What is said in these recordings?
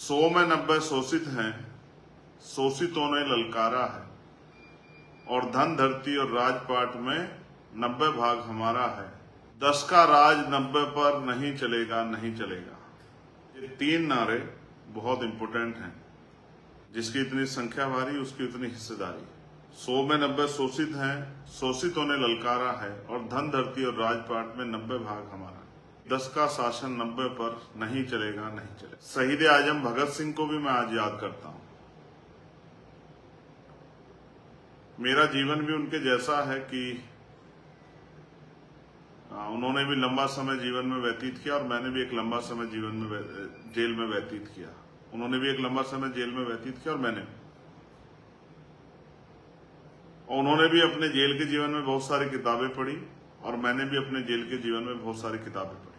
100 में 90 शोषित हैं, शोषितों ने ललकारा है, और धन धरती और राजपाट में 90 भाग हमारा है। 10 का राज 90 पर नहीं चलेगा, नहीं चलेगा। ये 3 नारे बहुत इंपॉर्टेंट हैं। जिसकी इतनी संख्या भारी उसकी उतनी हिस्सेदारी। 100 में 90 शोषित हैं, शोषितों ने ललकारा है, और धन धरती और राजपाट में 90 भाग हमारा। 10 का शासन 90 पर नहीं चलेगा, नहीं चलेगा। शहीद आजम भगत सिंह को भी मैं आज याद करता हूं। मेरा जीवन भी उनके जैसा है कि उन्होंने भी लंबा समय जीवन में व्यतीत किया और मैंने भी एक लंबा समय जीवन में जेल में व्यतीत किया। उन्होंने भी एक लंबा समय जेल में व्यतीत किया और मैंने, और उन्होंने भी अपने जेल के जीवन में बहुत सारी किताबें पढ़ी और मैंने भी अपने जेल के जीवन में बहुत सारी किताबें पढ़ी।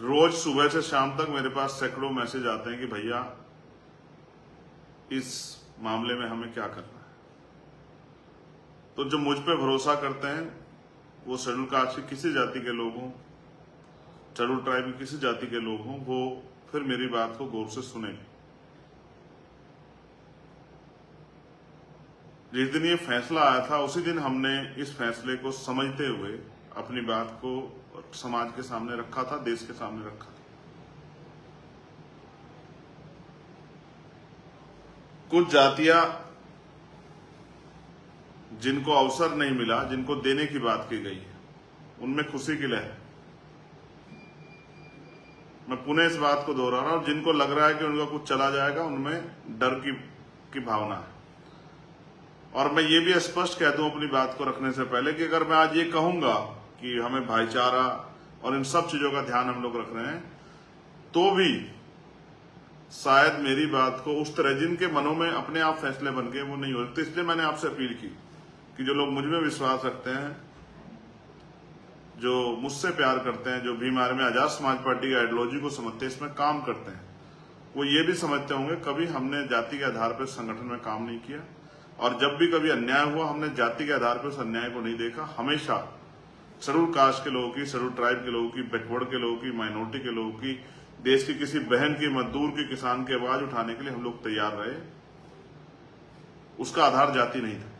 रोज सुबह से शाम तक मेरे पास सैकड़ों मैसेज आते हैं कि भैया इस मामले में हमें क्या करना है। तो जो मुझ पे भरोसा करते हैं वो शेड्यूल कास्ट की किसी जाति के लोग हों, शेड्यूल ट्राइब की किसी जाति के लोग हों, वो फिर मेरी बात को गौर से सुनेंगे। जिस दिन ये फैसला आया था उसी दिन हमने इस फैसले को समझते हुए अपनी बात को समाज के सामने रखा था, देश के सामने रखा था। कुछ जातियां जिनको अवसर नहीं मिला, जिनको देने की बात की गई है, उनमें खुशी की लहर। मैं पुनः इस बात को दोहरा रहा हूं, जिनको लग रहा है कि उनका कुछ चला जाएगा, उनमें डर की भावना है। और मैं ये भी स्पष्ट कह दूं अपनी बात को रखने से पहले कि अगर मैं आज ये कहूंगा कि हमें भाईचारा और इन सब चीजों का ध्यान हम लोग रख रहे हैं, तो भी शायद मेरी बात को उस तरह जिनके मनों में अपने आप फैसले बन गए वो नहीं हो सकते। इसलिए मैंने आपसे अपील की कि जो लोग मुझ में विश्वास रखते हैं, जो मुझसे प्यार करते हैं, जो भी हमारे में आजाद समाज पार्टी की आइडियोलॉजी को समझते हैं, इसमें काम करते हैं, वो ये भी समझते होंगे कभी हमने जाति के आधार पर संगठन में काम नहीं किया, और जब भी कभी अन्याय हुआ हमने जाति के आधार पर उस अन्याय को नहीं देखा। हमेशा शेड्यूल कास्ट के लोगों की, शेड्यूल ट्राइब के लोगों की, बैकवर्ड के लोगों की, माइनॉरिटी के लोगों की, देश की किसी बहन की, मजदूर की, किसान की आवाज उठाने के लिए हम लोग तैयार रहे। उसका आधार जाति नहीं था।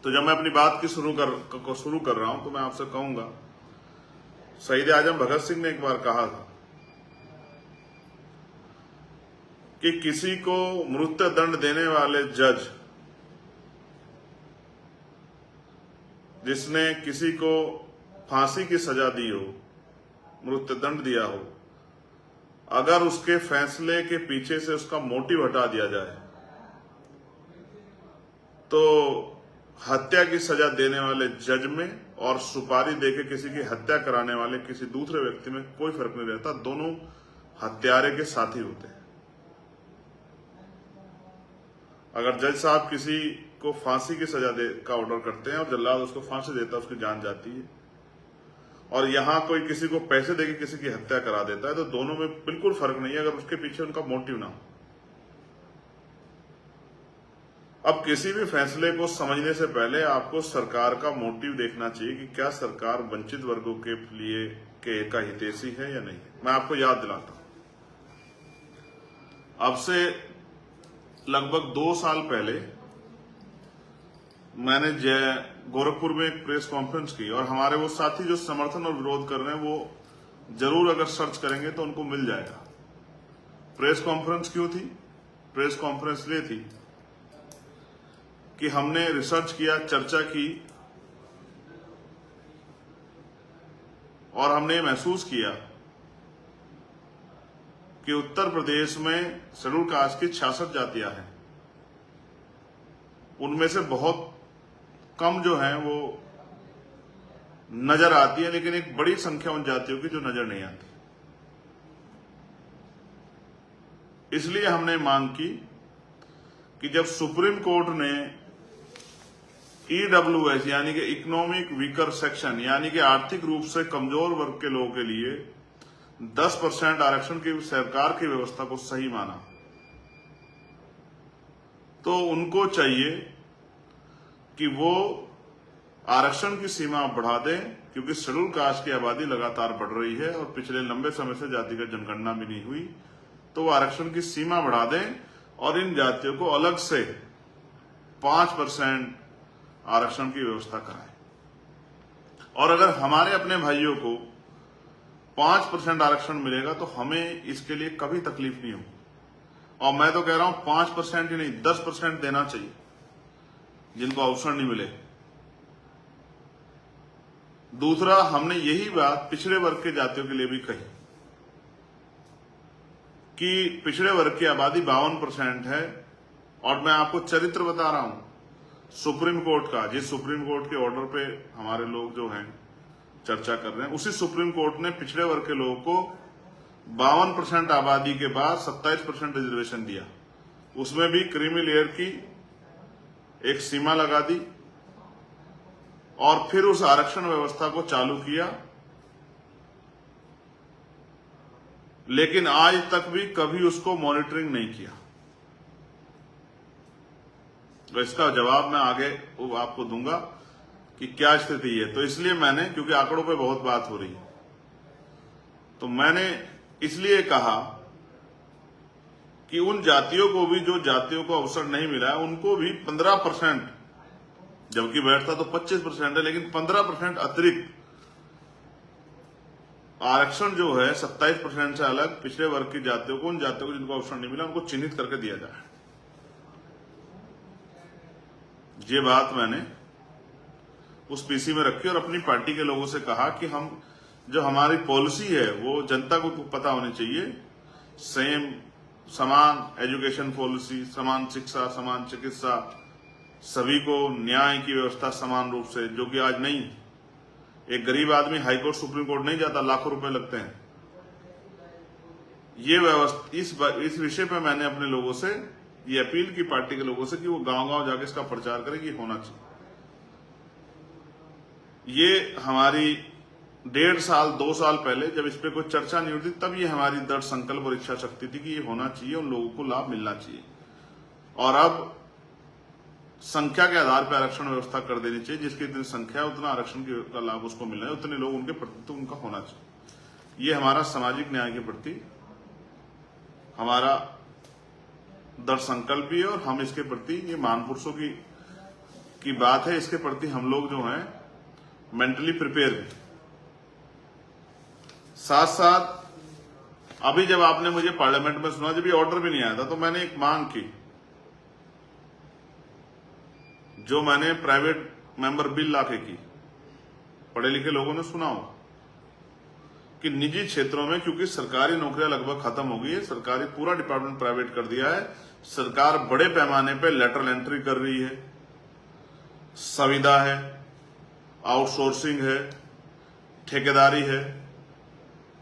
तो जब मैं अपनी बात की शुरू कर रहा हूं तो मैं आपसे कहूंगा, शहीद आजम भगत सिंह ने एक बार कहा था कि किसी को मृत्यु दंड देने वाले जज, जिसने किसी को फांसी की सजा दी हो, मृत्यु दंड दिया हो, अगर उसके फैसले के पीछे से उसका मोटिव हटा दिया जाए तो हत्या की सजा देने वाले जज में और सुपारी देके किसी की हत्या कराने वाले किसी दूसरे व्यक्ति में कोई फर्क नहीं रहता। दोनों हत्यारे के साथी होते हैं। अगर जज साहब किसी को फांसी की सजा का ऑर्डर करते हैं और जल्लाद उसको फांसी देता है, उसकी जान जाती है, और यहां कोई किसी को पैसे देके किसी की हत्या करा देता है, तो दोनों में बिल्कुल फर्क नहीं है अगर उसके पीछे उनका मोटिव ना हो। अब किसी भी फैसले को समझने से पहले आपको सरकार का मोटिव देखना चाहिए कि क्या सरकार वंचित वर्गों के लिए का हितैषी है या नहीं। मैं आपको याद दिलाता हूं, अब से लगभग 2 साल पहले मैंने गोरखपुर में एक प्रेस कॉन्फ्रेंस की, और हमारे वो साथी जो समर्थन और विरोध कर रहे हैं वो जरूर अगर सर्च करेंगे तो उनको मिल जाएगा। प्रेस कॉन्फ्रेंस क्यों थी? प्रेस कॉन्फ्रेंस इसलिए थी कि हमने रिसर्च किया, चर्चा की, और हमने महसूस किया कि उत्तर प्रदेश में शेड्यूल कास्ट की 66 जातियां हैं। उनमें से बहुत कम जो हैं वो नजर आती है, लेकिन एक बड़ी संख्या उन जातियों की जो नजर नहीं आती। इसलिए हमने मांग की कि जब सुप्रीम कोर्ट ने EWS यानी कि इकोनॉमिक वीकर सेक्शन, यानी कि आर्थिक रूप से कमजोर वर्ग के लोगों के लिए 10% आरक्षण की सरकार की व्यवस्था को सही माना, तो उनको चाहिए कि वो आरक्षण की सीमा बढ़ा दें क्योंकि शेड्यूल कास्ट की आबादी लगातार बढ़ रही है और पिछले लंबे समय से जातिगत जनगणना भी नहीं हुई, तो वो आरक्षण की सीमा बढ़ा दें और इन जातियों को अलग से 5% आरक्षण की व्यवस्था कराएं। और अगर हमारे अपने भाइयों को 5% आरक्षण मिलेगा तो हमें इसके लिए कभी तकलीफ नहीं होगी। और मैं तो कह रहा हूं 5% ही नहीं 10% देना चाहिए जिनको अवसर नहीं मिले। दूसरा, हमने यही बात पिछड़े वर्ग के जातियों के लिए भी कही कि पिछड़े वर्ग की आबादी 52% है और मैं आपको चरित्र बता रहा हूं सुप्रीम कोर्ट का, जिस सुप्रीम कोर्ट के ऑर्डर पे हमारे लोग जो हैं चर्चा कर रहे हैं, उसी सुप्रीम कोर्ट ने पिछड़े वर्ग के लोगों को 52% आबादी के बाद 27% रिजर्वेशन दिया। उसमें भी क्रीमी लेयर की एक सीमा लगा दी और फिर उस आरक्षण व्यवस्था को चालू किया। लेकिन आज तक भी कभी उसको मॉनिटरिंग नहीं किया। तो इसका जवाब मैं आगे आपको दूंगा कि क्या स्थिति है। तो इसलिए मैंने, क्योंकि आंकड़ों पे बहुत बात हो रही है, तो मैंने इसलिए कहा कि उन जातियों को भी, जो जातियों को अवसर नहीं मिला है, उनको भी 15%, जबकि बैठता तो 25% है, लेकिन 15% अतिरिक्त आरक्षण जो है 27% से अलग पिछड़े वर्ग की जातियों को, उन जातियों को जिनको अवसर नहीं मिला, उनको चिन्हित करके दिया जाए। ये बात मैंने उस पीसी में रखी और अपनी पार्टी के लोगों से कहा कि हम, जो हमारी पॉलिसी है वो जनता को पता होनी चाहिए। समान एजुकेशन पॉलिसी, समान शिक्षा, समान चिकित्सा, सभी को न्याय की व्यवस्था समान रूप से, जो कि आज नहीं। एक गरीब आदमी हाईकोर्ट सुप्रीम कोर्ट नहीं जाता, लाखों रुपए लगते हैं। ये व्यवस्था, इस विषय पे मैंने अपने लोगों से ये अपील की, पार्टी के लोगों से, कि वो गांव-गांव जाके इसका प्रचार करें कि होना चाहिए। ये हमारी 1.5 साल 2 साल पहले जब इस पे कोई चर्चा नहीं होती, तब ये हमारी दृढ़ संकल्प और इच्छा शक्ति थी कि ये होना चाहिए, उन लोगों को लाभ मिलना चाहिए। और अब संख्या के आधार पर आरक्षण व्यवस्था कर देनी चाहिए, जिसकी जितनी संख्या उतना आरक्षण का लाभ उसको मिलना है, उतने लोग उनके प्रति तो उनका होना चाहिए। ये हमारा सामाजिक न्याय के प्रति हमारा दृढ़ संकल्प भी है और हम इसके प्रति, ये महापुरुषों की बात है, इसके प्रति हम लोग जो हैं मेंटली प्रिपेयर भी। साथ साथ अभी जब आपने मुझे पार्लियामेंट में सुना, जब ये ऑर्डर भी नहीं आया था, तो मैंने एक मांग की, जो मैंने प्राइवेट मेंबर बिल लाके की, पढ़े लिखे लोगों ने सुना होगा, कि निजी क्षेत्रों में, क्योंकि सरकारी नौकरियां लगभग खत्म हो गई है, सरकारी पूरा डिपार्टमेंट प्राइवेट कर दिया है, सरकार बड़े पैमाने पे लेटरल एंट्री कर रही है, संविदा है, आउटसोर्सिंग है, ठेकेदारी है,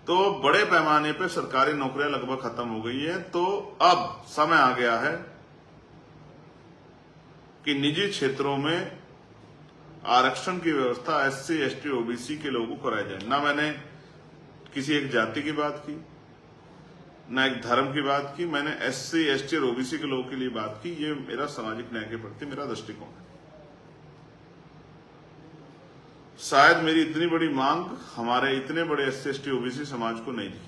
तो बड़े पैमाने पे सरकारी नौकरियां लगभग खत्म हो गई है। तो अब समय आ गया है कि निजी क्षेत्रों में आरक्षण की व्यवस्था SC, ST, OBC के लोगों को कराई जाए। ना मैंने किसी एक जाति की बात की, ना एक धर्म की बात की, मैंने SC, ST और OBC के लोगों के लिए बात की। ये मेरा सामाजिक न्याय के प्रति मेरा दृष्टिकोण है। शायद मेरी इतनी बड़ी मांग हमारे इतने बड़े SC, ST, OBC समाज को नहीं दी।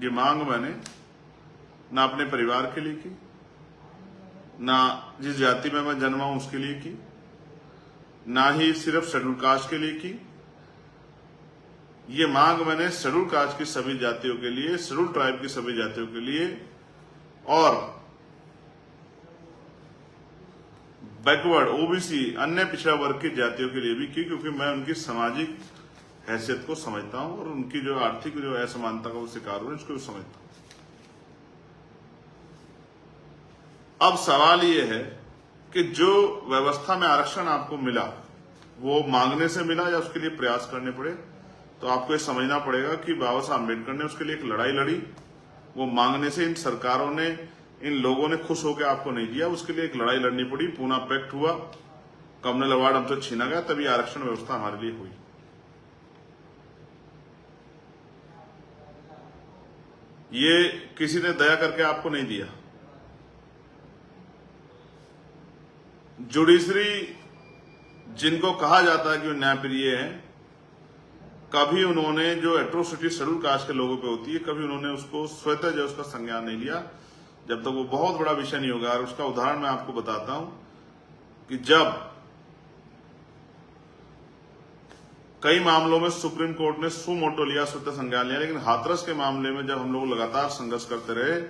ये मांग मैंने ना अपने परिवार के लिए की, ना जिस जाति में मैं जन्मा हूं उसके लिए की, ना ही सिर्फ शेड्यूल कास्ट के लिए की। ये मांग मैंने शेड्यूल कास्ट की सभी जातियों के लिए, शेड्यूल ट्राइब की सभी जातियों के लिए और बैकवर्ड OBC अन्य पिछड़ा वर्ग की जातियों के लिए भी की, क्योंकि मैं उनकी सामाजिक हैसियत को समझता हूं और उनकी जो आर्थिक जो असमानता का वो शिकार हो, इसको समझता हूं। अब सवाल ये है कि जो व्यवस्था में आरक्षण आपको मिला, वो मांगने से मिला या उसके लिए प्रयास करने पड़े? तो आपको ये समझना पड़ेगा कि बाबा साहब अम्बेडकर ने उसके लिए एक लड़ाई लड़ी। वो मांगने से इन सरकारों ने, इन लोगों ने खुश होकर आपको नहीं दिया, उसके लिए एक लड़ाई लड़नी पड़ी। पूना पैक्ट हुआ, कम्युनल अवार्ड हमसे छीना गया, तभी आरक्षण व्यवस्था हमारे लिए हुई। ये किसी ने दया करके आपको नहीं दिया। जिनको कहा जाता है कि वो न्यायप्रिय हैं, कभी उन्होंने जो एट्रोसिटी शेड्यूल कास्ट के लोगों पे होती है, कभी उन्होंने उसको स्वतः जो उसका संज्ञान नहीं लिया, जब तक वो बहुत बड़ा विषय नहीं होगा। और उसका उदाहरण मैं आपको बताता हूं कि जब कई मामलों में सुप्रीम कोर्ट ने सु मोटो लिया, स्वतः संज्ञान लिया, लेकिन हाथरस के मामले में जब हम लोग लगातार संघर्ष करते रहे,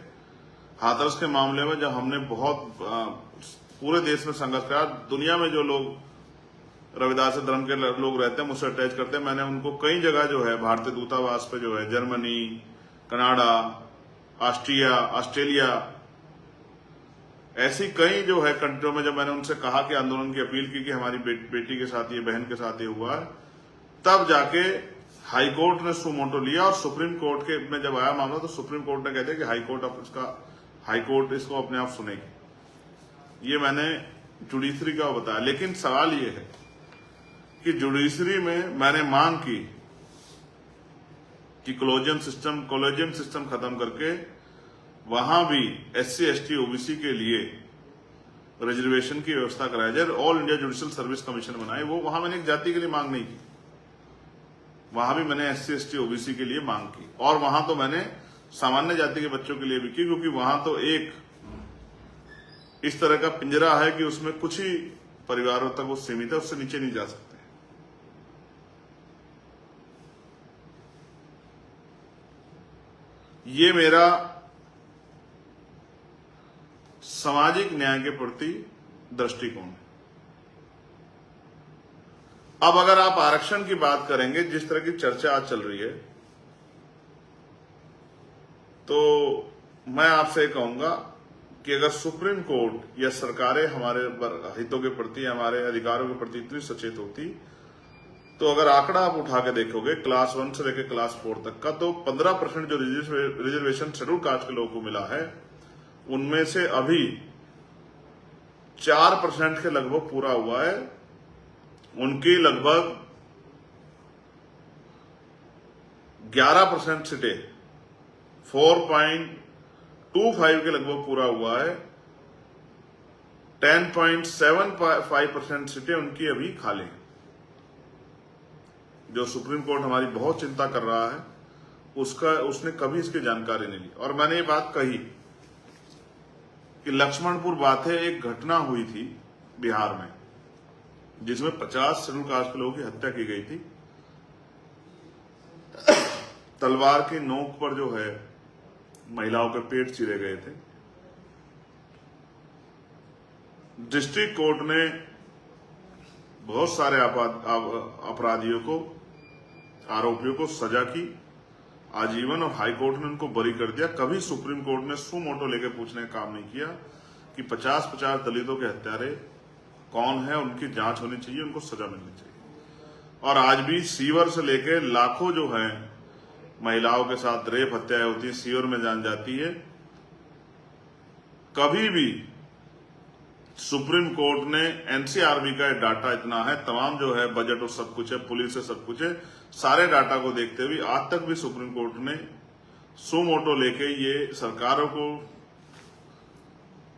हाथरस के मामले में जब हमने बहुत पूरे देश में संघर्ष करा, दुनिया में जो लोग रविदास धर्म के लोग रहते हैं मुझसे अटैच करते हैं, मैंने उनको कई जगह जो है भारतीय दूतावास पे जो है जर्मनी, कनाडा, ऑस्ट्रेलिया, ऐसी कई जो है कंट्रियों में जब मैंने उनसे कहा कि आंदोलन की अपील की कि हमारी बेटी के साथ ये, बहन के साथ ये हुआ है, तब जाके हाई कोर्ट ने सु मोटो लिया। और सुप्रीम कोर्ट के में जब आया मामला तो सुप्रीम कोर्ट ने कह दिया कि हाई कोर्ट इसको अपने आप सुनेगी। ये मैंने जुडिशरी का बताया। लेकिन सवाल ये है कि जुडिशरी में मैंने मांग की कि कॉलेजियम सिस्टम खत्म करके वहां भी SC ST OBC के लिए रिजर्वेशन की व्यवस्था कराई जाए, all India judicial service commission बनाए। वो वहां मैंने एक जाति के लिए मांग नहीं की, वहां भी मैंने SC ST OBC के लिए मांग की। और वहां तो मैंने सामान्य जाति के बच्चों के लिए भी की, क्योंकि वहां तो एक इस तरह का पिंजरा है कि उसमें कुछ ही परिवारों तक वो सीमित है, उससे नीचे नहीं जा सकते। ये मेरा सामाजिक न्याय के प्रति दृष्टिकोण है। अब अगर आप आरक्षण की बात करेंगे, जिस तरह की चर्चा आज चल रही है, तो मैं आपसे कहूंगा कि अगर सुप्रीम कोर्ट या सरकारें हमारे हितों के प्रति, हमारे अधिकारों के प्रति इतनी सचेत होती, तो अगर आंकड़ा आप उठा के देखोगे क्लास 1 से लेकर क्लास 4 तक का, तो 15% जो रिजर्वेशन शेड्यूल कास्ट के लोगों को मिला है, उनमें से अभी 4% के लगभग पूरा हुआ है। उनकी लगभग 11% सीटें, 4.25 के लगभग पूरा हुआ है। 10.75% सीटें उनकी अभी खाली हैं। जो सुप्रीम कोर्ट हमारी बहुत चिंता कर रहा है, उसने कभी इसकी जानकारी नहीं ली। और मैंने ये बात कही कि लक्ष्मणपुर बात है, एक घटना हुई थी बिहार में जिसमें 50 शेड्यूल कास्ट के लोगों की हत्या की गई थी। तलवार की नोक पर जो है महिलाओं के पेट चीरे गए थे। डिस्ट्रिक्ट कोर्ट ने बहुत सारे अपराधियों को, आरोपियों को सजा की आजीवन, और हाई कोर्ट ने उनको बरी कर दिया। कभी सुप्रीम कोर्ट ने सु मोटो लेके पूछने का काम नहीं किया कि 50-50 दलितों के हत्यारे कौन है, उनकी जांच होनी चाहिए, उनको सजा मिलनी चाहिए। और आज भी सीवर से लेके लाखों जो है महिलाओं के साथ रेप हत्याएं होती है, सीवर में जान जाती है। कभी भी सुप्रीम कोर्ट ने, NCRB का डाटा इतना है, तमाम जो है बजट और सब कुछ है, पुलिस है, सब कुछ है, सारे डाटा को देखते हुए आज तक भी सुप्रीम कोर्ट ने सु मोटो लेके ये सरकारों को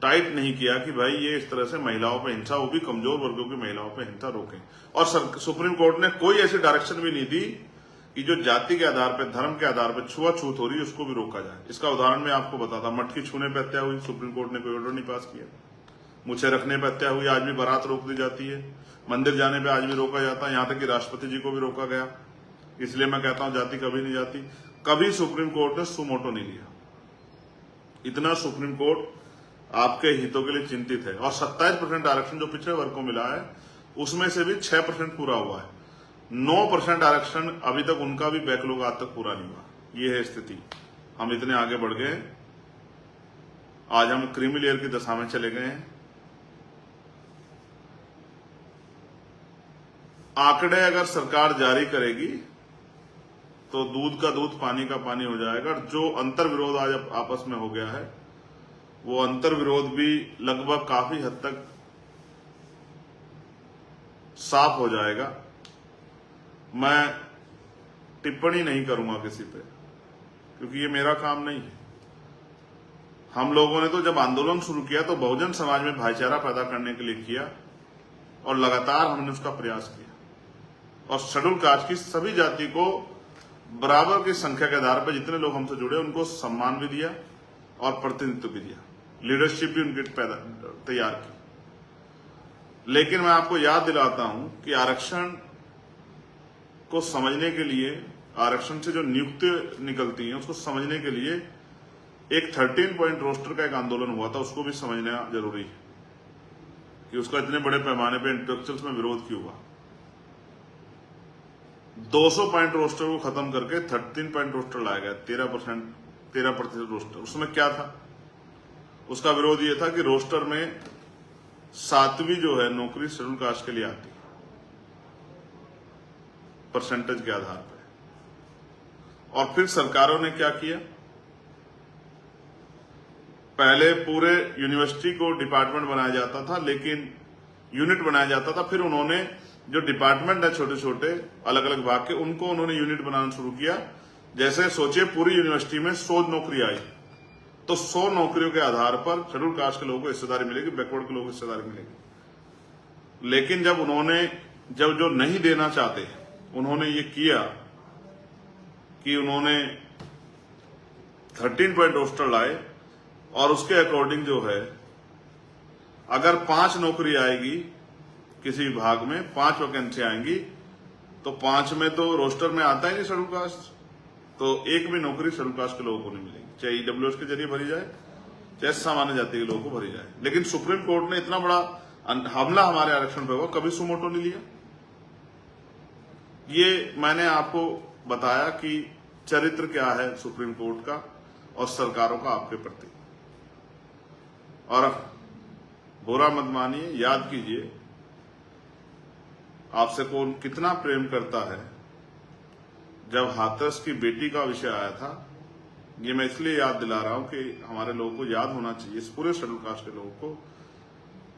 टाइट नहीं किया कि भाई ये इस तरह से महिलाओं पे हिंसा, वो भी कमजोर वर्गों की महिलाओं पे हिंसा रोकें। और सुप्रीम कोर्ट ने कोई ऐसी डायरेक्शन भी नहीं दी कि जो जाति के आधार पर, धर्म के आधार पर छुआछूत हो रही है उसको भी रोका जाए। इसका उदाहरण मैं आपको बताता, मटकी छूने पर हत्या हुई, सुप्रीम कोर्ट ने कोई ऑर्डर नहीं पास किया। मुझे रखने पर हत्या हुई, आज भी बारात रोक दी जाती है। मंदिर जाने पे आज भी रोका जाता है, यहां तक कि राष्ट्रपति जी को भी रोका गया। इसलिए मैं कहता हूं जाति कभी नहीं जाती। कभी सुप्रीम कोर्ट ने सु मोटो नहीं लिया। इतना सुप्रीम कोर्ट आपके हितों के लिए चिंतित है। और 27% आरक्षण जो पिछड़े वर्ग को मिला है, उसमें से भी 6% पूरा हुआ है। 9% आरक्षण अभी तक उनका भी बैकलॉग आज तक पूरा नहीं हुआ। ये है स्थिति। हम इतने आगे बढ़ गए, आज हम क्रीमी लेयर की दशा में चले गए हैं। आंकड़े अगर सरकार जारी करेगी तो दूध का दूध, पानी का पानी हो जाएगा। जो अंतर विरोध आज आपस में हो गया है, वो अंतर विरोध भी लगभग काफी हद तक साफ हो जाएगा। मैं टिप्पणी नहीं करूंगा किसी पे, क्योंकि ये मेरा काम नहीं है। हम लोगों ने तो जब आंदोलन शुरू किया तो बहुजन समाज में भाईचारा पैदा करने के लिए किया, और लगातार हमने उसका प्रयास किया और शेड्यूल कास्ट की सभी जाति को बराबर की संख्या के आधार पर जितने लोग हमसे जुड़े उनको सम्मान भी दिया और प्रतिनिधित्व भी दिया, लीडरशिप भी उनकी तैयार की। लेकिन मैं आपको याद दिलाता हूं कि आरक्षण को समझने के लिए, आरक्षण से जो नियुक्ति निकलती है उसको समझने के लिए एक 13 पॉइंट रोस्टर का एक आंदोलन हुआ था, उसको भी समझना जरूरी है कि उसका इतने बड़े पैमाने पर इंटेलेक्चुअल्स में विरोध क्यों हुआ। 200 पॉइंट रोस्टर को खत्म करके 13 पॉइंट रोस्टर लाया गया, 13% रोस्टर। उसमें क्या था? उसका विरोध ये था कि रोस्टर में 7वीं जो है नौकरी शेड्यूल कास्ट के लिए आती है परसेंटेज के आधार पर। और फिर सरकारों ने क्या किया, पहले पूरे यूनिवर्सिटी को डिपार्टमेंट बनाया जाता था, लेकिन यूनिट बनाया जाता था। फिर उन्होंने जो डिपार्टमेंट है छोटे छोटे अलग अलग भाग के, उनको उन्होंने यूनिट बनाना शुरू किया। जैसे सोचिए पूरी यूनिवर्सिटी में 100 नौकरी आई तो 100 नौकरियों के आधार पर शेड्यूल कास्ट के लोगों को हिस्सेदारी मिलेगी, बैकवर्ड के लोगों को हिस्सेदारी मिलेगी। लेकिन जब जो नहीं देना चाहते उन्होंने ये किया कि उन्होंने 13 पॉइंट रोस्टर लाए और उसके अकॉर्डिंग जो है अगर 5 नौकरी आएगी किसी विभाग में, 5 वैकेंसी आएंगी तो 5 में तो रोस्टर में आता ही नहीं शेड्यूल कास्ट, तो एक भी नौकरी शेड्यूल कास्ट के लोगों को नहीं मिलेगी, चाहे ईडब्ल्यूएस के जरिए भरी जाए चाहे सामान्य जाति के लोगों को भरी जाए। लेकिन सुप्रीम कोर्ट ने इतना बड़ा हमला हमारे आरक्षण पर हुआ, कभी सुमोटो नहीं लिया। ये मैंने आपको बताया कि चरित्र क्या है सुप्रीम कोर्ट का और सरकारों का आपके प्रति। और बुरा मत मानिए, याद कीजिए आपसे कौन कितना प्रेम करता है। जब हाथरस की बेटी का विषय आया था, ये मैं इसलिए याद दिला रहा हूं कि हमारे लोगों को याद होना चाहिए, इस पूरे शेड्यूल कास्ट के लोगों को,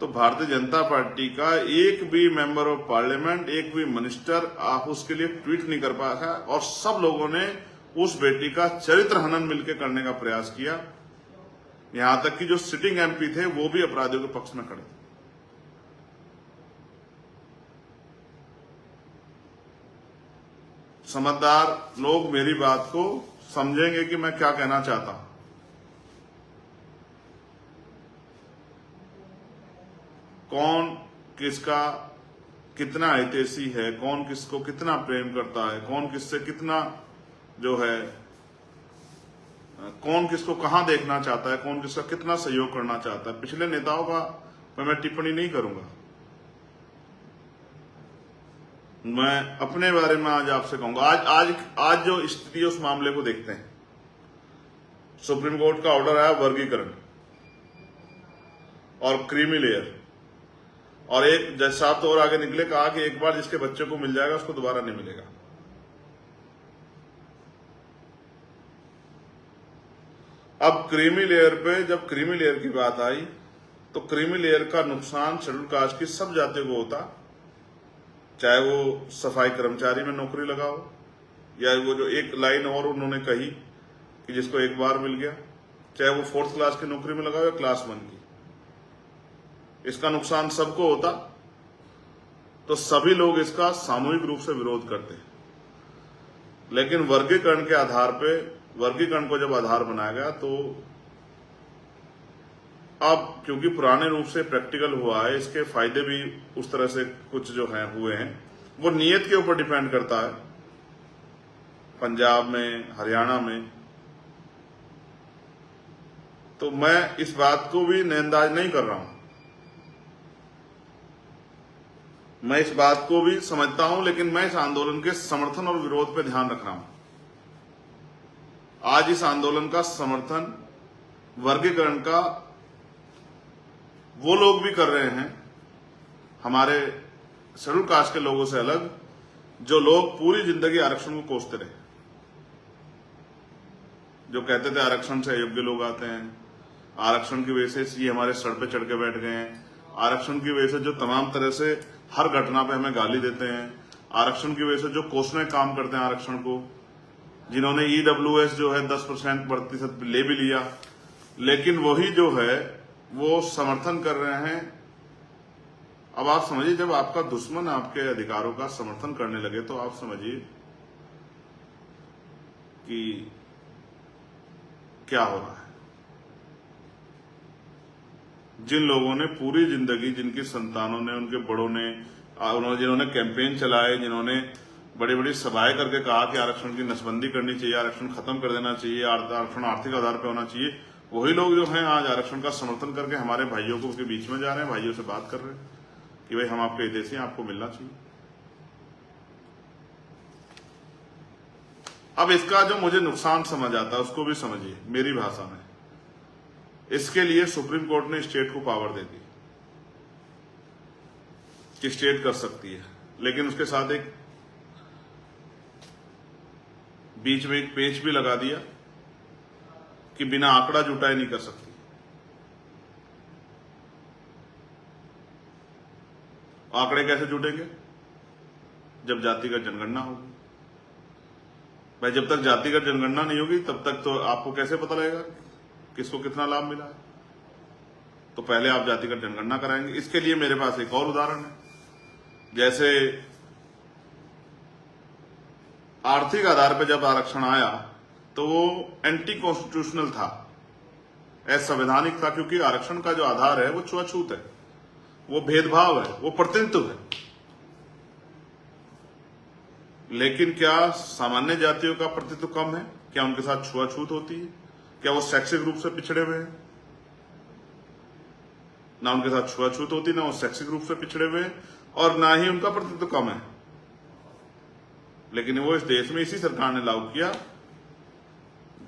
तो भारतीय जनता पार्टी का एक भी मेंबर ऑफ पार्लियामेंट, एक भी मिनिस्टर आप उसके लिए ट्वीट नहीं कर पाया है और सब लोगों ने उस बेटी का चरित्र हनन मिलकर करने का प्रयास किया। यहां तक कि जो सिटिंग एमपी थे वो भी अपराधियों के पक्ष में खड़े। समझदार लोग मेरी बात को समझेंगे कि मैं क्या कहना चाहता हूं। कौन किसका कितना हितैषी है, कौन किसको कितना प्रेम करता है, कौन किससे कितना जो है, कौन किसको कहां देखना चाहता है, कौन किसका कितना सहयोग करना चाहता है। पिछले नेताओं का मैं टिप्पणी नहीं करूंगा, मैं अपने बारे में आज आपसे कहूंगा। आज जो स्थिति उस मामले को देखते हैं, सुप्रीम कोर्ट का ऑर्डर आया वर्गीकरण और क्रीमी लेयर, और एक जज साहब तो और आगे निकले, कहा कि एक बार जिसके बच्चे को मिल जाएगा उसको दोबारा नहीं मिलेगा। अब क्रीमी लेयर पे जब क्रीमी लेयर की बात आई तो क्रीमी लेयर का नुकसान शेड्यूल कास्ट की सब जातियों को होता, चाहे वो सफाई कर्मचारी में नौकरी लगाओ या वो जो एक लाइन और उन्होंने कही कि जिसको एक बार मिल गया, चाहे वो 4th क्लास की नौकरी में लगाओ या क्लास 1 की, इसका नुकसान सबको होता। तो सभी लोग इसका सामूहिक रूप से विरोध करते हैं। लेकिन वर्गीकरण के आधार पे, वर्गीकरण को जब आधार बनाया गया तो अब क्योंकि पुराने रूप से प्रैक्टिकल हुआ है, इसके फायदे भी उस तरह से कुछ जो है हुए हैं, वो नियत के ऊपर डिपेंड करता है। पंजाब में, हरियाणा में, तो मैं इस बात को भी नजरअंदाज नहीं कर रहा हूं, मैं इस बात को भी समझता हूं, लेकिन मैं इस आंदोलन के समर्थन और विरोध पे ध्यान रख रहा हूं। आज इस आंदोलन का समर्थन वर्गीकरण का वो लोग भी कर रहे हैं, हमारे शेड्यूल कास्ट के लोगों से अलग, जो लोग पूरी जिंदगी आरक्षण को कोसते रहे, जो कहते थे आरक्षण से अयोग्य लोग आते हैं, आरक्षण की वजह से ये हमारे सर पे चढ़ के बैठ गए हैं, आरक्षण की वजह से जो तमाम तरह से हर घटना पे हमें गाली देते हैं, आरक्षण की वजह से जो कोसने काम करते हैं आरक्षण को, जिन्होंने ईडब्ल्यूएस जो है 10% ले भी लिया, लेकिन वही जो है वो समर्थन कर रहे हैं अब आप समझिए, जब आपका दुश्मन आपके अधिकारों का समर्थन करने लगे तो आप समझिए कि क्या हो रहा है। जिन लोगों ने पूरी जिंदगी, जिनकी संतानों ने, उनके बड़ों ने, जिन्होंने कैंपेन चलाए, जिन्होंने बड़ी बड़ी सभाएं करके कहा कि आरक्षण की नसबंदी करनी चाहिए, आरक्षण खत्म कर देना चाहिए, आरक्षण आर्थिक आधार पर होना चाहिए, वही लोग जो हैं आज आरक्षण का समर्थन करके हमारे भाइयों को के बीच में जा रहे हैं, भाइयों से बात कर रहे हैं कि भाई हम आपके हितैषी हैं, आपको मिलना चाहिए। अब इसका जो मुझे नुकसान समझ आता है उसको भी समझिए मेरी भाषा में। इसके लिए सुप्रीम कोर्ट ने स्टेट को पावर दे दी कि स्टेट कर सकती है, लेकिन उसके साथ एक बीच में एक पेच भी लगा दिया कि बिना आंकड़ा जुटाए नहीं कर सकती। आंकड़े कैसे जुटेंगे? जब जातिगत जनगणना होगी। भाई जब तक जातिगत जनगणना नहीं होगी तब तक तो आपको कैसे पता लगेगा किसको कितना लाभ मिला है? तो पहले आप जातिगत जनगणना कराएंगे। इसके लिए मेरे पास एक और उदाहरण है। जैसे आर्थिक आधार पर जब आरक्षण आया तो वो एंटी कॉन्स्टिट्यूशनल था, असंवैधानिक था, क्योंकि आरक्षण का जो आधार है वो छुआछूत है, वो भेदभाव है, वो प्रतिनिधित्व है। लेकिन क्या सामान्य जातियों का प्रतिनिधित्व कम है? क्या उनके साथ छुआछूत होती है? क्या वो शैक्षिक रूप से पिछड़े हुए हैं? ना उनके साथ छुआछूत होती, ना वो शैक्षिक रूप से पिछड़े हुए हैं, और ना ही उनका प्रतिनिधित्व कम है। लेकिन वो इस देश में इसी सरकार ने लागू किया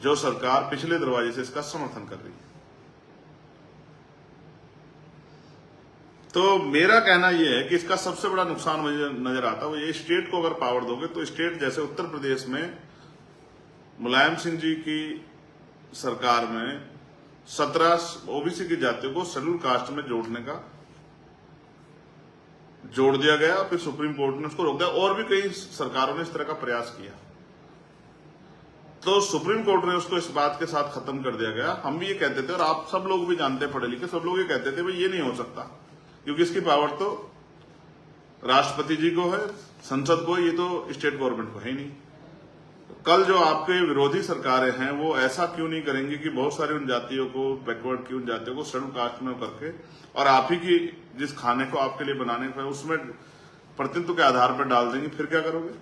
जो सरकार पिछले दरवाजे से इसका समर्थन कर रही है। तो मेरा कहना यह है कि इसका सबसे बड़ा नुकसान मुझे नजर आता है वो ये, स्टेट को अगर पावर दोगे तो स्टेट जैसे उत्तर प्रदेश में मुलायम सिंह जी की सरकार में 17 ओबीसी की जातियों को शेड्यूल कास्ट में जोड़ दिया गया, फिर सुप्रीम कोर्ट ने उसको रोक दिया, और भी कई सरकारों ने इस तरह का प्रयास किया, तो सुप्रीम कोर्ट ने उसको इस बात के साथ खत्म कर दिया गया। हम भी ये कहते थे और आप सब लोग भी जानते, पढ़े लिखे सब लोग ये कहते थे भाई ये नहीं हो सकता, क्योंकि इसकी पावर तो राष्ट्रपति जी को है, संसद को, ये तो स्टेट गवर्नमेंट को है ही नहीं। कल जो आपके विरोधी सरकारें हैं वो ऐसा क्यों नहीं करेंगी कि बहुत सारी उन जातियों को, बैकवर्ड की उन जातियों को शेड्यूल कास्ट में करके और आप ही की जिस खाने को आपके लिए बनाने का उसमें प्रतिनिधित्व के आधार पर डाल देंगे, फिर क्या करोगे?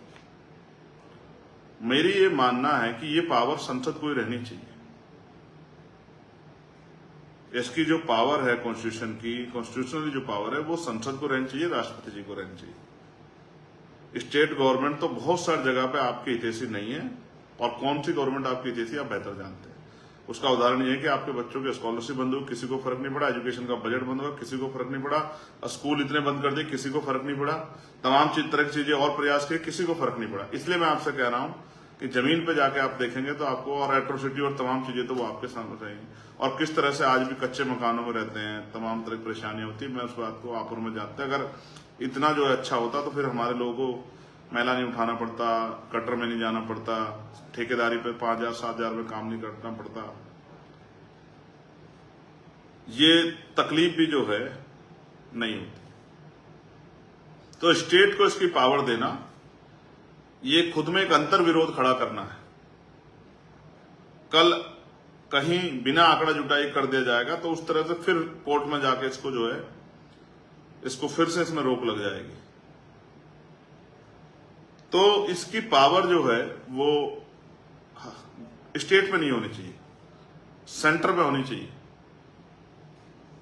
मेरी ये मानना है कि ये पावर संसद को ही रहनी चाहिए। इसकी जो पावर है कॉन्स्टिट्यूशन की, कॉन्स्टिट्यूशनली जो पावर है वो संसद को रहनी चाहिए, राष्ट्रपति जी को रहनी चाहिए। स्टेट गवर्नमेंट तो बहुत सारी जगह पे आपकी हितैषी नहीं है, और कौन सी गवर्नमेंट आपकी हितैषी आप बेहतर जानते हैं। उसका उदाहरण ये है कि आपके बच्चों की स्कॉलरशिप बंद हो, किसी को फर्क नहीं पड़ा, एजुकेशन का बजट बंद होगा, किसी को फर्क नहीं पड़ा, स्कूल इतने बंद कर दिए, किसी को फर्क नहीं पड़ा, तमाम तरह की चीजें और प्रयास किए, किसी को फर्क नहीं पड़ा। इसलिए मैं आपसे कह रहा हूं कि जमीन पे जाके आप देखेंगे तो आपको, और एट्रोसिटी और तमाम चीजें तो वो आपके सामने रहेंगी, और किस तरह से आज भी कच्चे मकानों में रहते हैं, तमाम तरह की परेशानियां होती है। मैं उस बात को आप और मैं जानते हैं। अगर इतना जो है अच्छा होता तो फिर हमारे लोगों को मैला नहीं उठाना पड़ता, कटर में नहीं जाना पड़ता, ठेकेदारी पे 5,000 7,000 में काम नहीं करना पड़ता। ये तकलीफ भी जो है नहीं होती। तो स्टेट को इसकी पावर देना, ये खुद में एक अंतर विरोध खड़ा करना है। कल कहीं बिना आंकड़ा जुटाई कर दिया जाएगा तो उस तरह से फिर कोर्ट में जाके इसको जो है, इसको फिर से इसमें रोक लग जाएगी। तो इसकी पावर जो है वो स्टेट पे नहीं होनी चाहिए, सेंटर पे होनी चाहिए।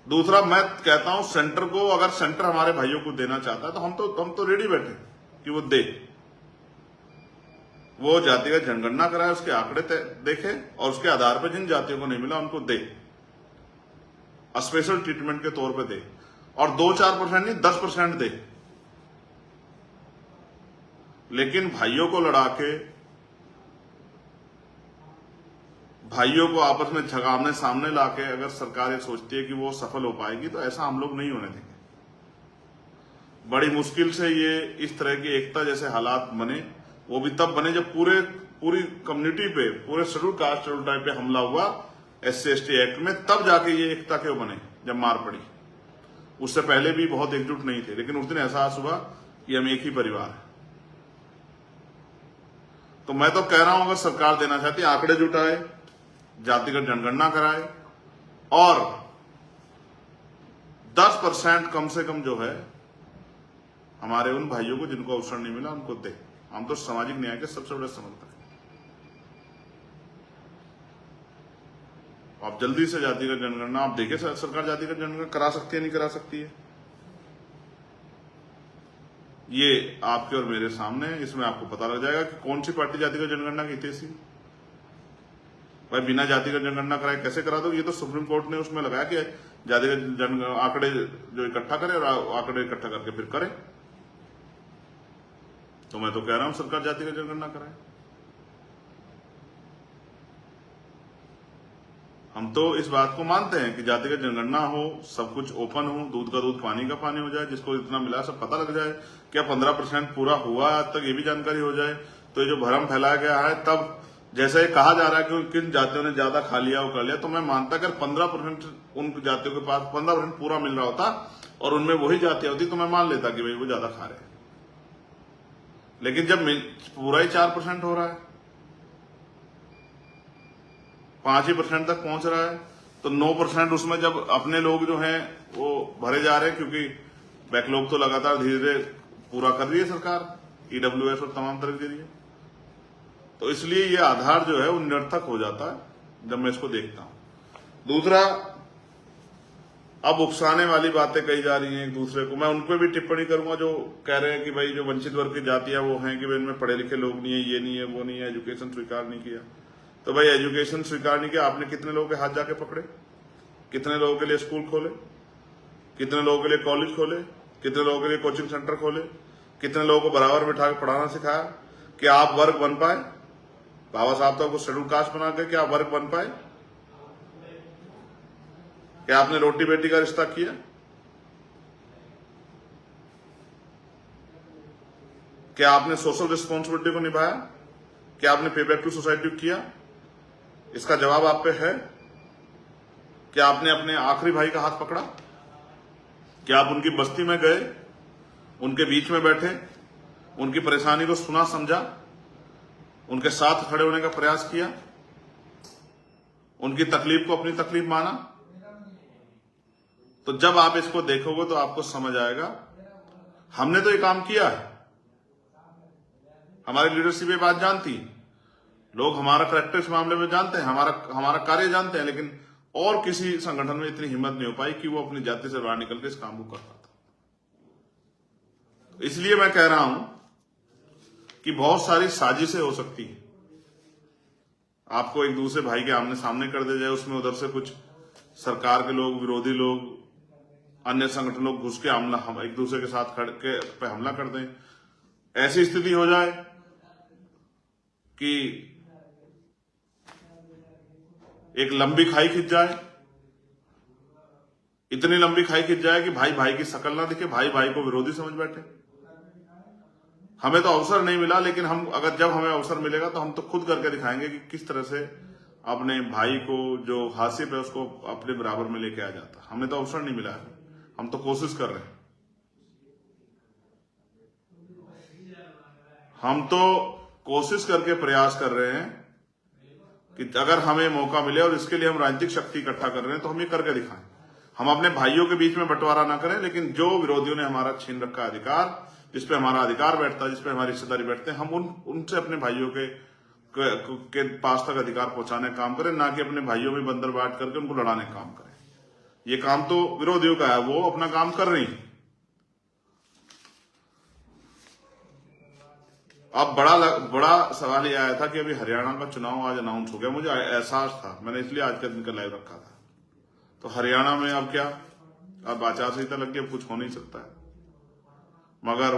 दूसरा, मैं कहता हूं सेंटर को, अगर सेंटर हमारे भाइयों को देना चाहता है तो हम तो रेडी बैठे कि वो दे, वो जातिगत जनगणना कराए, उसके आंकड़े देखे और उसके आधार पर जिन जातियों को नहीं मिला उनको दे, स्पेशल ट्रीटमेंट के तौर पे दे, और 2-4% नहीं 10% दे। लेकिन भाइयों को लड़ा के, भाइयों को आपस में झगामने सामने लाके अगर सरकार ये सोचती है कि वो सफल हो पाएगी तो ऐसा हम लोग नहीं होने देंगे। बड़ी मुश्किल से ये इस तरह की एकता जैसे हालात बने, वो भी तब बने जब पूरी कम्युनिटी पे, पूरे शेड्यूल कास्ट शेड्यूल टाइप पे हमला हुआ SC ST एक्ट में, तब जाके ये एकता क्यों बने, जब मार पड़ी। उससे पहले भी बहुत एकजुट नहीं थे, लेकिन उस दिन एहसास हुआ कि हम एक ही परिवार है। तो मैं तो कह रहा हूं, अगर सरकार देना चाहती है आंकड़े जुटाए, जातिगत जनगणना कराए और 10% कम से कम जो है हमारे उन भाइयों को जिनको अवसर नहीं मिला उनको दे। हम तो सामाजिक न्याय के सबसे बड़े समर्थक हैं। आप जल्दी से जातिगत जनगणना, आप देखिए सरकार जातिगत जनगणना करा सकती है नहीं करा सकती है, ये आपके और मेरे सामने है। इसमें आपको पता लग जाएगा कि कौन सी पार्टी जातिगत जनगणना की हितैषी। भाई बिना जातिगत जनगणना कराए कैसे करा दो? ये तो सुप्रीम कोर्ट ने उसमें लगाया कि जातिगत आंकड़े जो इकट्ठा करे और आंकड़े इकट्ठा करके फिर करे। तो मैं तो कह रहा हूं सरकार जातिगत जनगणना कराए। हम तो इस बात को मानते हैं कि जातिगत जनगणना हो, सब कुछ ओपन हो, दूध का दूध पानी का पानी हो जाए, जिसको इतना मिला सब पता लग जाए। क्या 15% पूरा हुआ आज तक, ये भी जानकारी हो जाए। तो ये जो भ्रम फैलाया गया है, तब जैसे कहा जा रहा है कि किन जातियों ने ज्यादा खा लिया वो कर लिया, तो मैं मानता अगर 15% उन जातियों के पास 15% पूरा मिल रहा होता और उनमें वही जातियां होती तो मैं मान लेता कि भाई वो ज्यादा खा रहे हैं। लेकिन जब पूरा ही 4% हो रहा है, 5% तक पहुंच रहा है, तो 9% उसमें जब अपने लोग जो हैं वो भरे जा रहे हैं, क्योंकि बैकलॉग तो लगातार धीरे धीरे पूरा कर रही है सरकार, ईडब्ल्यूएस और तमाम तरह के जरिए। तो इसलिए ये आधार जो है वो निरर्थक हो जाता है जब मैं इसको देखता हूं। दूसरा, अब उकसाने वाली बातें कही जा रही हैं एक दूसरे को, मैं उन पर भी टिप्पणी करूंगा जो कह रहे हैं कि भाई जो वंचित वर्ग की जातियां वो हैं कि भाई इनमें पढ़े लिखे लोग नहीं है, ये नहीं है, वो नहीं है, एजुकेशन स्वीकार नहीं किया। तो भाई एजुकेशन स्वीकार नहीं किया, आपने कितने लोगों के हाथ जाके पकड़े? कितने लोगों के लिए स्कूल खोले? कितने लोगों के लिए कॉलेज खोले? कितने लोगों के लिए कोचिंग सेंटर खोले? कितने लोगों को बराबर बिठा के पढ़ाना सिखाया कि आप वर्ग बन पाए? बाबा साहब तो आपको शेड्यूल कास्ट बना के क्या आप वर्ग बन पाए? क्या आपने रोटी बेटी का रिश्ता किया? क्या आपने सोशल रिस्पॉन्सिबिलिटी को निभाया? क्या आपने पे बैक टू सोसाइटी किया? इसका जवाब आप पे है। क्या आपने अपने आखिरी भाई का हाथ पकड़ा? क्या आप उनकी बस्ती में गए, उनके बीच में बैठे, उनकी परेशानी को सुना समझा, उनके साथ खड़े होने का प्रयास किया, उनकी तकलीफ को अपनी तकलीफ माना? तो जब आप इसको देखोगे तो आपको समझ आएगा हमने तो ये काम किया है। हमारी लीडरशिप ये बात जानती, लोग हमारा करैक्टर इस मामले में जानते हैं, हमारा कार्य जानते हैं, लेकिन और किसी संगठन में इतनी हिम्मत नहीं हो पाई कि वो अपनी जाति से बाहर निकल के इस काम को कर पाता। तो इसलिए मैं कह रहा हूं कि बहुत सारी साजिशें हो सकती हैं। आपको एक दूसरे भाई के आमने सामने कर दे जाए, उसमें उधर से कुछ सरकार के लोग, विरोधी लोग, अन्य संगठन लोग घुस के हमला एक दूसरे के साथ खड़े पे हमला कर दें। ऐसी स्थिति हो जाए कि एक लंबी खाई खिंच जाए, इतनी लंबी खाई खिंच जाए कि भाई भाई की शक्ल ना दिखे, भाई भाई को विरोधी समझ बैठे। हमें तो अवसर नहीं मिला, लेकिन जब हमें अवसर मिलेगा तो हम तो खुद करके दिखाएंगे कि किस तरह से अपने भाई को जो हासिल है उसको अपने बराबर में लेके आ जाता। हमें तो अवसर नहीं मिला है, हम तो कोशिश कर रहे हैं। हम तो कोशिश करके प्रयास कर रहे हैं कि अगर हमें मौका मिले, और इसके लिए हम राजनीतिक शक्ति इकट्ठा कर रहे हैं, तो हम ये करके दिखाएं। हम अपने भाइयों के बीच में बंटवारा ना करें, लेकिन जो विरोधियों ने हमारा छीन रखा अधिकार, जिसपे हमारा अधिकार बैठता है, जिसपे हमारी हिस्सेदारी बैठते हैं, हम उनसे अपने भाइयों के पास तक अधिकार पहुंचाने का काम करें, ना कि अपने भाइयों में बंदर बांट करके उनको लड़ाने का काम करें। ये काम तो विरोधियों का है, वो अपना काम कर रही है। अब बड़ा सवाल ये आया था कि अभी हरियाणा का चुनाव आज अनाउंस हो गया। मुझे एहसास था, मैंने इसलिए आज का दिन का लाइव रखा था। तो हरियाणा में अब क्या, अब आचार संहिता लग गई, अब कुछ हो नहीं सकता है, मगर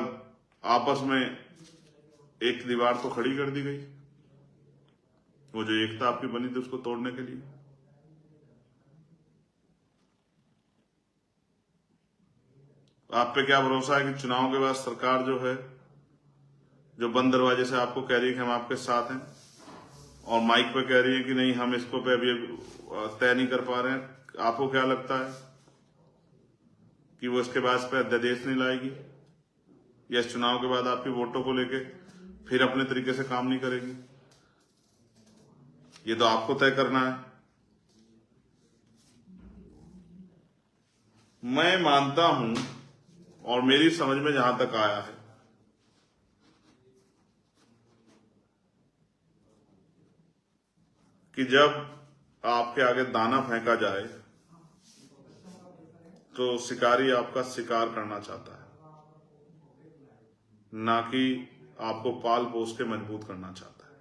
आपस में एक दीवार तो खड़ी कर दी गई। वो जो एकता आपकी बनी थी उसको तोड़ने के लिए। आप पे क्या भरोसा है कि चुनाव के बाद सरकार जो है, जो बंद दरवाजे से आपको कह रही है कि हम आपके साथ हैं, और माइक पे कह रही है कि नहीं हम इसको पे अभी तय नहीं कर पा रहे हैं, आपको क्या लगता है कि वो इसके बाद पे अध्यादेश नहीं लाएगी या इस चुनाव के बाद आपकी वोटों को लेके फिर अपने तरीके से काम नहीं करेगी। ये तो आपको तय करना है। मैं मानता हूं और मेरी समझ में जहां तक आया है कि जब आपके आगे दाना फेंका जाए तो शिकारी आपका शिकार करना चाहता है, ना कि आपको पाल पोस के मजबूत करना चाहता है।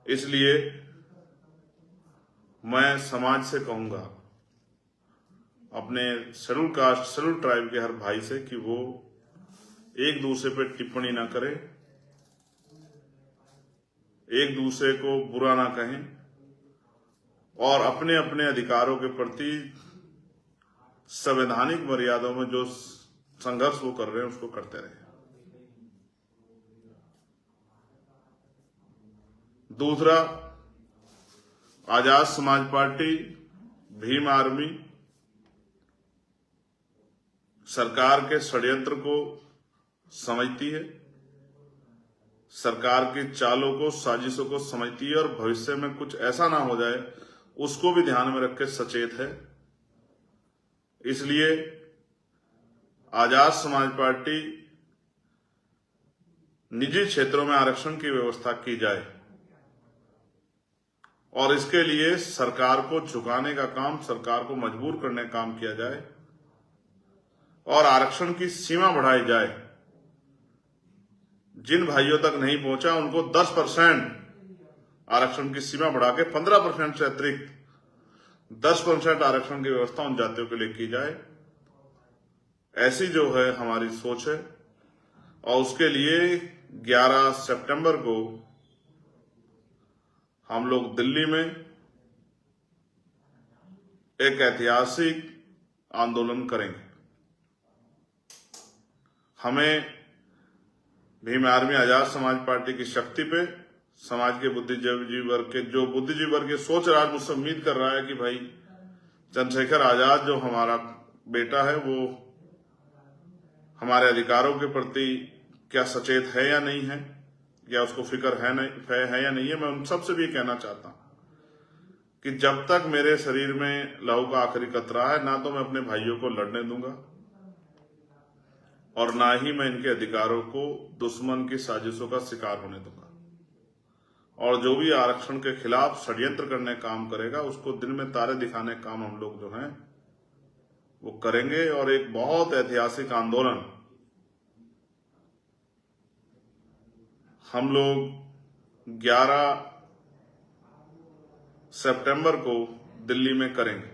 इसलिए मैं समाज से कहूंगा, अपने शेड्यूल कास्ट शेड्यूल ट्राइब के हर भाई से, कि वो एक दूसरे पे टिप्पणी ना करें, एक दूसरे को बुरा ना कहें और अपने अपने अधिकारों के प्रति संवैधानिक मर्यादाओं में जो संघर्ष वो कर रहे हैं उसको करते रहे। दूसरा, आजाद समाज पार्टी, भीम आर्मी सरकार के षड्यंत्र को समझती है, सरकार की चालों को, साजिशों को समझती है और भविष्य में कुछ ऐसा ना हो जाए उसको भी ध्यान में रख के सचेत है। इसलिए आजाद समाज पार्टी निजी क्षेत्रों में आरक्षण की व्यवस्था की जाए और इसके लिए सरकार को झुकाने का काम, सरकार को मजबूर करने का काम किया जाए और आरक्षण की सीमा बढ़ाई जाए। जिन भाइयों तक नहीं पहुंचा उनको 10% आरक्षण की सीमा बढ़ा के 15% से अतिरिक्त 10% आरक्षण की व्यवस्था उन जातियों के लिए की जाए। ऐसी जो है हमारी सोच है और उसके लिए 11 सितंबर को हम लोग दिल्ली में एक ऐतिहासिक आंदोलन करेंगे। हमें भीम आर्मी आजाद समाज पार्टी की शक्ति पे समाज के बुद्धिजीवी वर्ग के, जो बुद्धिजीवी वर्ग की सोच रहा है, मुझसे उम्मीद कर रहा है कि भाई चंद्रशेखर आजाद जो हमारा बेटा है वो हमारे अधिकारों के प्रति क्या सचेत है या नहीं है, या उसको फिक्र है या नहीं है। मैं उन सबसे भी कहना चाहता हूं कि जब तक मेरे शरीर में लहू का आखिरी कतरा है, ना तो मैं अपने भाइयों को लड़ने दूंगा और ना ही मैं इनके अधिकारों को दुश्मन की साजिशों का शिकार होने दूंगा। और जो भी आरक्षण के खिलाफ षड्यंत्र करने काम करेगा उसको दिन में तारे दिखाने का काम हम लोग जो हैं वो करेंगे और एक बहुत ऐतिहासिक आंदोलन हम लोग 11 सितंबर को दिल्ली में करेंगे।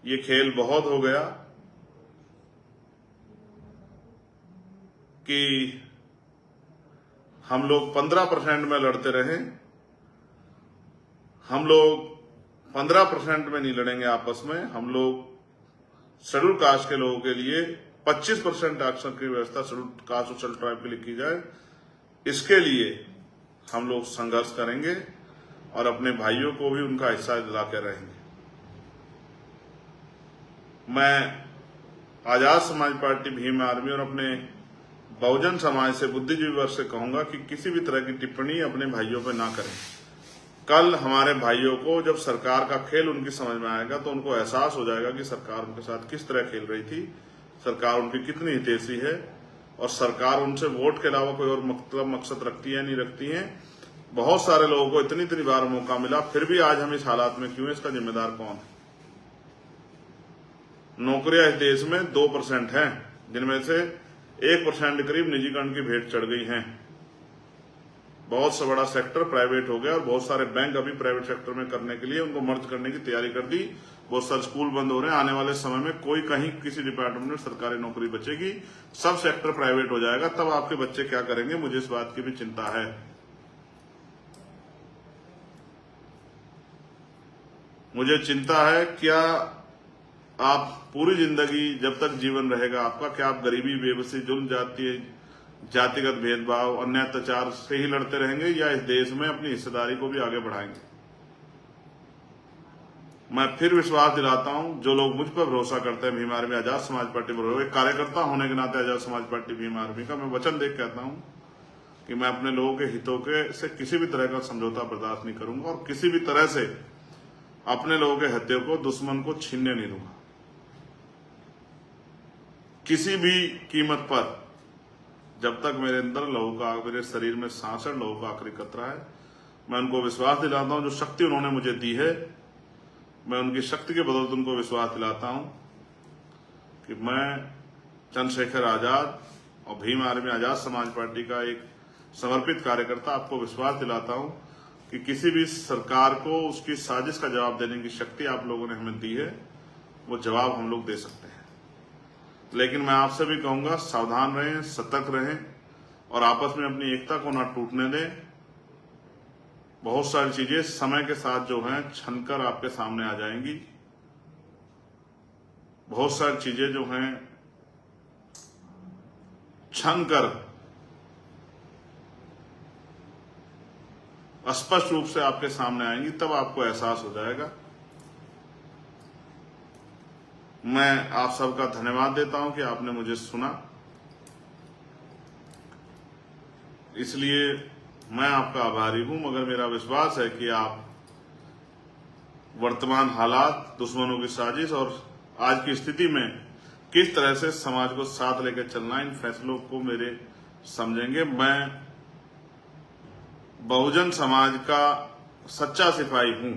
ये खेल बहुत हो गया कि हम लोग 15% में लड़ते रहे। हम लोग 15% में नहीं लड़ेंगे आपस में। हम लोग शेड्यूल कास्ट के लोगों के लिए 25% आरक्षण की व्यवस्था शेड्यूल कास्ट और शेड्यूल ट्राइब के लिए की जाए। इसके लिए हम लोग संघर्ष करेंगे और अपने भाइयों को भी उनका हिस्सा दिलाते रहेंगे। मैं आजाद समाज पार्टी, भीम आर्मी और अपने बहुजन समाज से, बुद्धिजीवी वर्ग से कहूंगा कि किसी भी तरह की टिप्पणी अपने भाइयों पर ना करें। कल हमारे भाइयों को जब सरकार का खेल उनकी समझ में आएगा तो उनको एहसास हो जाएगा कि सरकार उनके साथ किस तरह खेल रही थी, सरकार उनकी कितनी हितैषी है और सरकार उनसे वोट के अलावा कोई और मकसद रखती है नहीं रखती है। बहुत सारे लोगों को इतनी बार मौका मिला, फिर भी आज हम इस हालात में क्यों हैं, इसका जिम्मेदार कौन है? नौकरियां इस देश में 2% हैं, जिनमें से 1% करीब निजीकरण की भेंट चढ़ गई हैं। बहुत सा बड़ा सेक्टर प्राइवेट हो गया और बहुत सारे बैंक अभी प्राइवेट सेक्टर में करने के लिए उनको मर्ज करने की तैयारी कर दी। बहुत सारे स्कूल बंद हो रहे हैं। आने वाले समय में कोई कहीं किसी डिपार्टमेंट में सरकारी नौकरी बचेगी, सब सेक्टर प्राइवेट हो जाएगा। तब आपके बच्चे क्या करेंगे, मुझे इस बात की भी चिंता है। मुझे चिंता है, क्या आप पूरी जिंदगी जब तक जीवन रहेगा आपका, क्या आप गरीबी, बेबसी, जुल्म, जातिगत भेदभाव, अन्य अत्याचार से ही लड़ते रहेंगे या इस देश में अपनी हिस्सेदारी को भी आगे बढ़ाएंगे? मैं फिर विश्वास दिलाता हूं, जो लोग मुझ पर भरोसा करते हैं भीम आर्मी आजाद समाज पार्टी पर, एक कार्यकर्ता होने के नाते आजाद समाज पार्टी भीम आर्मी का मैं वचन देकर कहता हूं कि मैं अपने लोगों के हितों के से किसी भी तरह का समझौता बर्दाश्त नहीं करूंगा और किसी भी तरह से अपने लोगों के हितों को दुश्मन को छीनने नहीं दूंगा। किसी भी कीमत पर जब तक मेरे अंदर लहू का, मेरे शरीर में सांस है, लहू का आखिरी कतरा है, मैं उनको विश्वास दिलाता हूं जो शक्ति उन्होंने मुझे दी है, मैं उनकी शक्ति के बदौलत उनको विश्वास दिलाता हूं कि मैं चंद्रशेखर आजाद और भीम आर्मी आजाद समाज पार्टी का एक समर्पित कार्यकर्ता आपको विश्वास दिलाता हूं कि किसी भी सरकार को उसकी साजिश का जवाब देने की शक्ति आप लोगों ने हमें दी है, वो जवाब हम लोग दे सकते हैं। लेकिन मैं आपसे भी कहूंगा, सावधान रहें, सतर्क रहें और आपस में अपनी एकता को ना टूटने दें। बहुत सारी चीजें समय के साथ जो हैं छनकर आपके सामने आ जाएंगी। बहुत सारी चीजें जो हैं छनकर स्पष्ट रूप से आपके सामने आएंगी, तब आपको एहसास हो जाएगा। मैं आप सबका धन्यवाद देता हूं कि आपने मुझे सुना, इसलिए मैं आपका आभारी हूं। मगर मेरा विश्वास है कि आप वर्तमान हालात, दुश्मनों की साजिश और आज की स्थिति में किस तरह से समाज को साथ लेकर चलना, इन फैसलों को मेरे समझेंगे। मैं बहुजन समाज का सच्चा सिपाही हूं,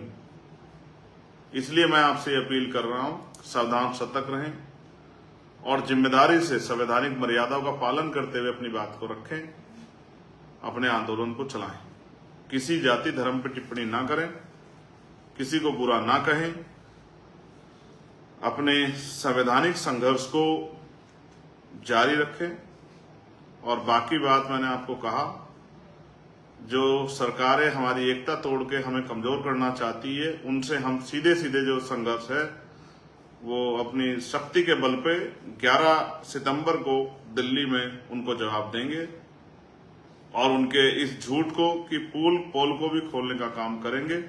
इसलिए मैं आपसे अपील कर रहा हूं, सावधान, सतर्क रहें और जिम्मेदारी से संवैधानिक मर्यादाओं का पालन करते हुए अपनी बात को रखें, अपने आंदोलन को चलाएं। किसी जाति धर्म पर टिप्पणी ना करें, किसी को बुरा ना कहें, अपने संवैधानिक संघर्ष को जारी रखें। और बाकी बात मैंने आपको कहा, जो सरकारें हमारी एकता तोड़ के हमें कमजोर करना चाहती है, उनसे हम सीधे सीधे जो संघर्ष है वो अपनी शक्ति के बल पे 11 सितंबर को दिल्ली में उनको जवाब देंगे और उनके इस झूठ को कि पोल को भी खोलने का काम करेंगे।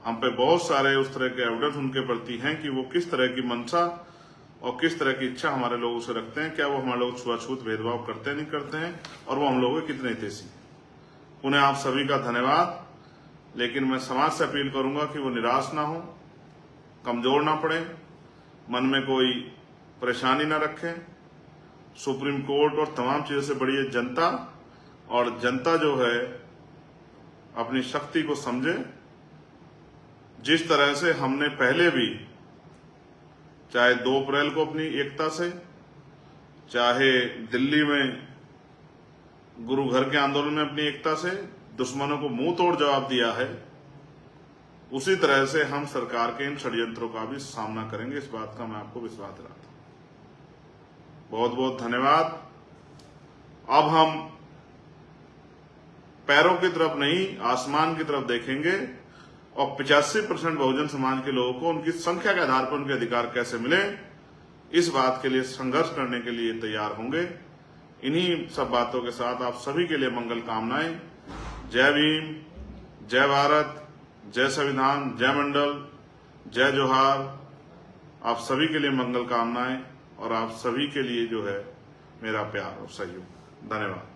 हम पे बहुत सारे उस तरह के एविडेंस उनके प्रति हैं कि वो किस तरह की मंशा और किस तरह की इच्छा हमारे लोगों से रखते हैं, क्या वो हमारे लोग छुआछूत भेदभाव करते नहीं करते हैं, और वो हम लोगों के कितने हितैषी। उन्हें आप सभी का धन्यवाद। लेकिन मैं समाज से अपील करूंगा कि वो निराश ना हो, कमजोर ना पड़े, मन में कोई परेशानी ना रखें। सुप्रीम कोर्ट और तमाम चीजों से बड़ी है जनता, और जनता जो है अपनी शक्ति को समझे। जिस तरह से हमने पहले भी, चाहे 2 अप्रैल को अपनी एकता से, चाहे दिल्ली में गुरु घर के आंदोलन में अपनी एकता से दुश्मनों को मुंह तोड़ जवाब दिया है, उसी तरह से हम सरकार के इन षड्यंत्रों का भी सामना करेंगे। इस बात का मैं आपको विश्वास दिलाता हूं। बहुत बहुत धन्यवाद। अब हम पैरों की तरफ नहीं, आसमान की तरफ देखेंगे और 85% बहुजन समाज के लोगों को उनकी संख्या के आधार पर उनके अधिकार कैसे मिले, इस बात के लिए संघर्ष करने के लिए तैयार होंगे। इन्हीं सब बातों के साथ आप सभी के लिए मंगल कामनाएं। जय भीम, जय भारत, जय संविधान, जय मंडल, जय जोहार। आप सभी के लिए मंगल कामनाएं और आप सभी के लिए जो है मेरा प्यार और सहयोग। धन्यवाद।